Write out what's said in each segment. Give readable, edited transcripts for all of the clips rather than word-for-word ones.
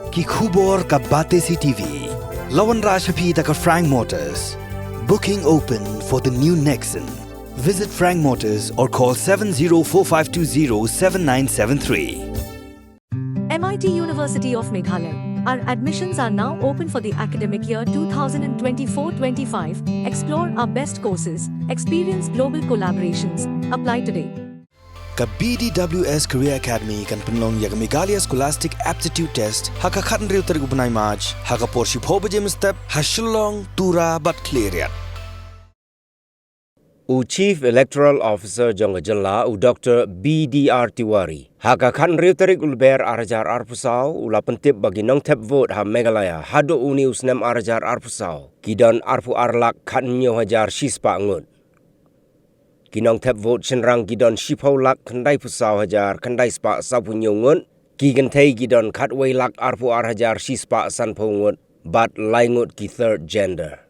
ki khubor ka Batesi TV. Lawan Rashapi taka Frank Motors. Booking open for the new Nexon. Visit Frank Motors or call 7045207973. MIT University of Meghalaya. Our admissions are now open for the academic year 2024-25. Explore our best courses, experience global collaborations. Apply today. Ka BDWS Career Academy kan penlong ya Meghalaya Scholastic Aptitude Test haka khatan riu tarik upanai March haka porship ho bajem step hashulong tura but clear. U Chief Electoral Officer Jongajanla u Dr. BDR Tiwari. Haka kan riu tarik ulber arajar arpusau ula pentip bagi nong tap vote ha Meghalaya hado uni usnem arajar arpusau. Kidan arpu arlak kan nyo hajar shispa ngut. Kinong tap vote senrang gidon shipau lak kendai pusau hajar kendai spa sapu nyo ngut. Ki gentai gidon katway lak arpu ar hajar shispa san po ngut. Bat lai ngut ki third gender.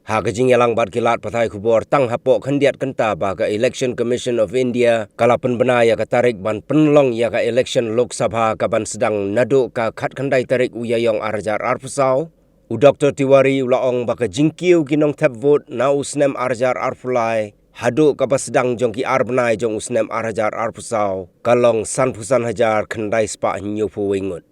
Haka jing yalang bat kilat patai kubor tang hapok kendiat kenta baga Election Commission of India kalapan benaya ka tarik ban penlong ya ka election Lok Sabha kaban sedang nado ka khat kendai tarik uyayong arajar arpusau. U Dr. Tiwari ulaong baka jingkiu ginong tap vote na usnem arajar arpulai hado ka sedang jong ki arbenai jong usnem arajar arpusau kalong sanpusan hajar kendai spa nyopo wingut.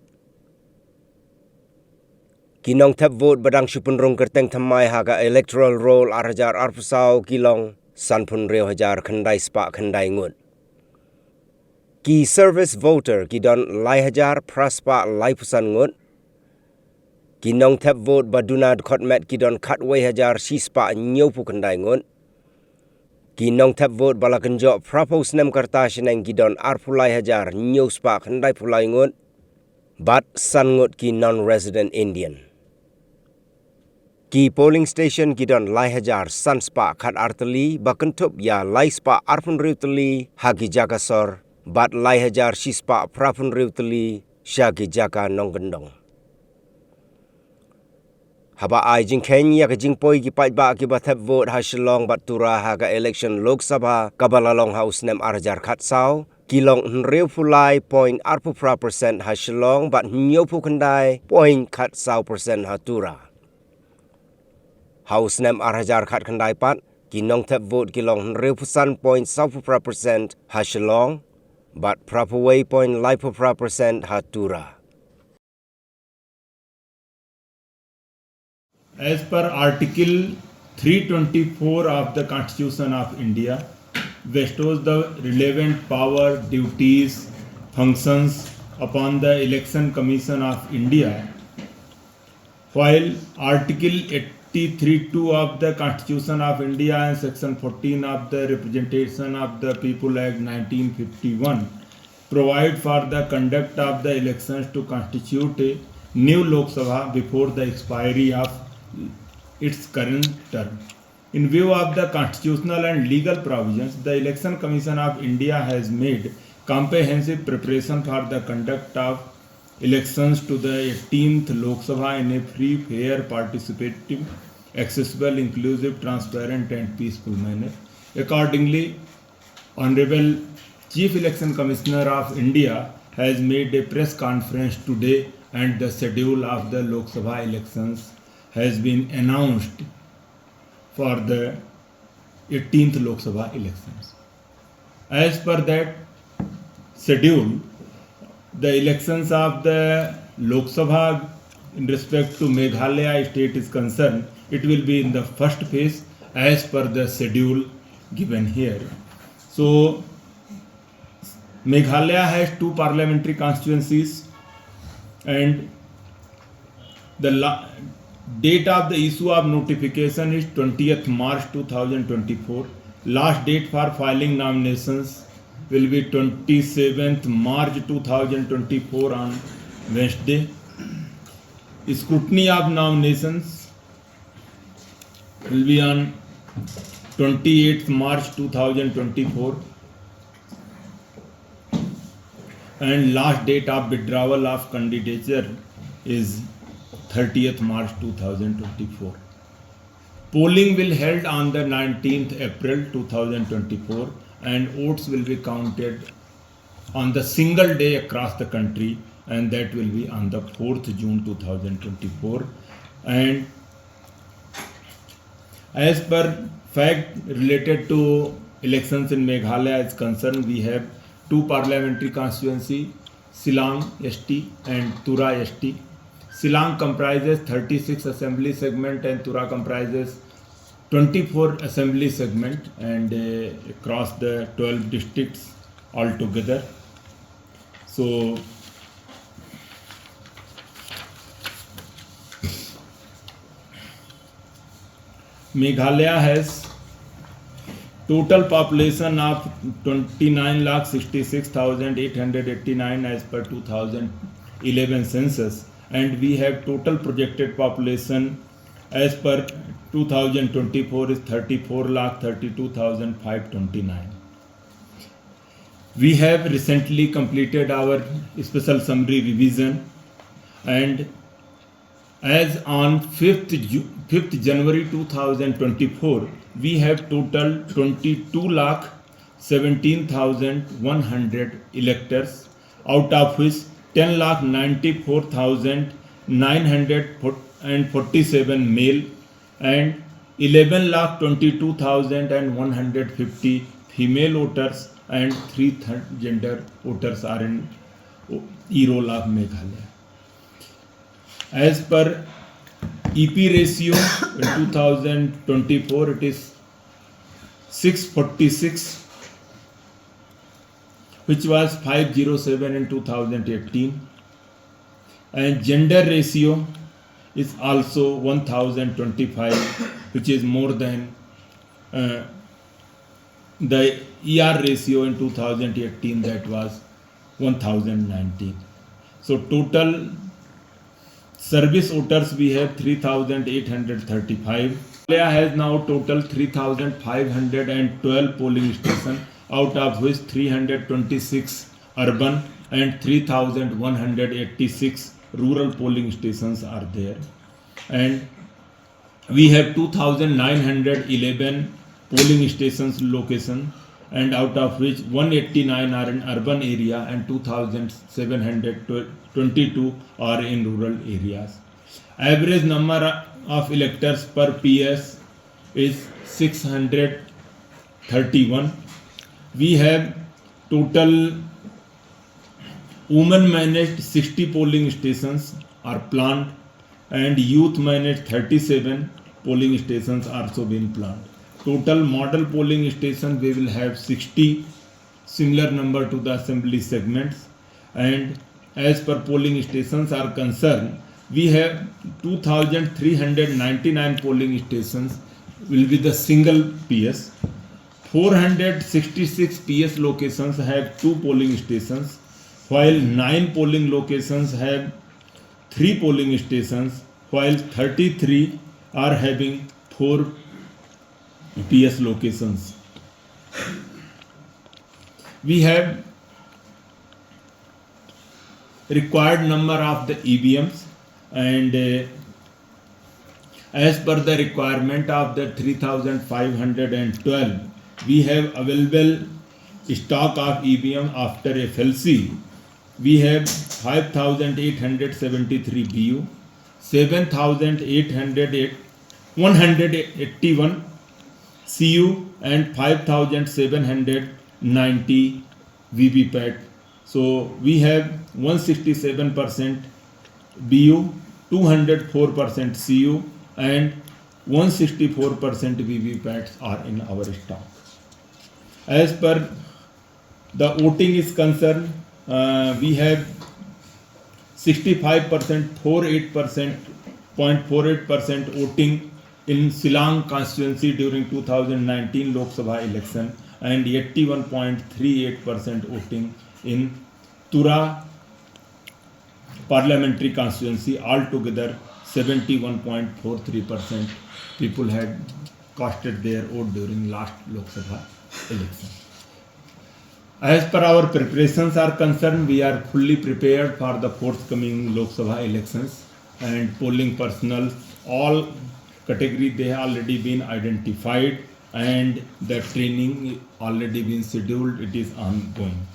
Kinong tap vote badang syupunrung kerteng thamai haga electoral roll arajar arpusau kilong sanpun reo hajar kendai spa kendai ngut. Ki service voter kidon lai hajar praspa lai pusan ngut. Kinong tap vote badunad khotmet kidon katway hajar shispa nyopu kendai ngut. Kinong tap vote balakenjo propose nem karta sheneng kidon arpulai hajar nyospa kendai pulai ngut. Bat san ngut ki non-resident Indian. Ki polling station gidon lai hajar san spa khat arteli bakentup ya lai spa arpun riuteli hagi jakasor bat lai hajar shispa prapun riuteli syagi jaka nonggendong. Haba ai jing Kenya ka jing poi ki pai ba ki batap vote ha shilong bat tura haga election Lok Sabha kabalalong house nem arjar khat sau kilong nreu fulai point arpu pra percent ha shilong bat nyopu kendai point khat sau percent ha tura. House nem arhajar khat kendai pat kinong tap vote kilong nreu pusan point saupu pra percent ha shilong bat prapaway point laipu pra percent ha tura. As per Article 324 of the Constitution of India, bestows the relevant power, duties, functions upon the Election Commission of India, while Article 83(2) of the Constitution of India and Section 14 of the Representation of the People Act 1951 provide for the conduct of the elections to constitute a new Lok Sabha before the expiry of its current term. In view of the constitutional and legal provisions, the Election Commission of India has made comprehensive preparation for the conduct of elections to the 18th Lok Sabha in a free, fair, participative, accessible, inclusive, transparent and peaceful manner. Accordingly, Honorable Chief Election Commissioner of India has made a press conference today and the schedule of the Lok Sabha elections has been announced for the 18th Lok Sabha elections. As per that schedule, the elections of the Lok Sabha in respect to Meghalaya state is concerned, it will be in the first phase as per the schedule given here. So, Meghalaya has 2 parliamentary constituencies and the date of the issue of notification is 20th March 2024. Last date for filing nominations will be 27th March 2024 on Wednesday. Scrutiny of nominations will be on 28th March 2024 and last date of withdrawal of candidature is 30th March 2024. Polling will held on the 19th April 2024 and votes will be counted on the single day across the country and that will be on the 4th June 2024. And as per fact related to elections in Meghalaya is concerned, we have two parliamentary constituency, Silang ST and Tura ST. Silang comprises 36 assembly segment and Tura comprises 24 assembly segment, and across the 12 districts altogether. So Meghalaya has total population of 29,66,889 as per 2011 census, and we have total projected population as per 2024 is 34,32,529. We have recently completed our special summary revision, and as on 5th January 2024, we have total 22,17,100 electors, out of which 10,94,947 male and 11,22,150 female voters, and 3 third gender voters are in E-roll of Meghalaya. As per EP ratio in 2024, it is 646, which was 507 in 2018, and gender ratio is also 1025, which is more than the ER ratio in 2018, that was 1019. So total service voters we have 3,835. Meghalaya has now total 3,512 polling stations, out of which 326 urban and 3,186 rural polling stations are there. And we have 2,911 polling stations location, and out of which 189 are in urban area and 2,722 are in rural areas. Average number of electors per PS is 631. We have total women managed 60 polling stations are planned, and youth managed 37 polling stations also been planned. Total model polling stations we will have 60, similar number to the assembly segments. And as per polling stations are concerned, we have 2,399 polling stations will be the single PS. 466 PS locations have 2 polling stations, while 9 polling locations have 3 polling stations, while 33 are having 4 PS locations. We have required number of the EVMs, and as per the requirement of the 3,512, we have available stock of EVM after FLC. We have 5,873 BU, 7,181 CU, and 5,790 VVPAT. So we have 167% BU, 204% CU, and 164% VVPATs are in our stock. As per the voting is concerned, we have 65%, 0.48% voting in Silang constituency during 2019 Lok Sabha election, and 81.38% voting in Tura parliamentary constituency. Altogether 71.43% people had casted their vote during last Lok Sabha election. As per our preparations are concerned, we are fully prepared for the forthcoming Lok Sabha elections, and polling personnel, all category, they have already been identified, and the training already been scheduled, it is ongoing.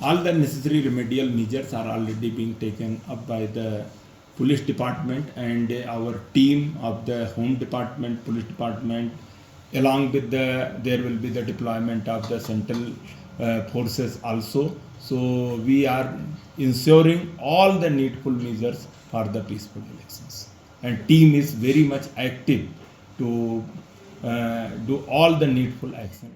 All the necessary remedial measures are already being taken up by the police department and our team of the home department, police department, along with there will be the deployment of the central forces also. So we are ensuring all the needful measures for the peaceful elections. And team is very much active to do all the needful action.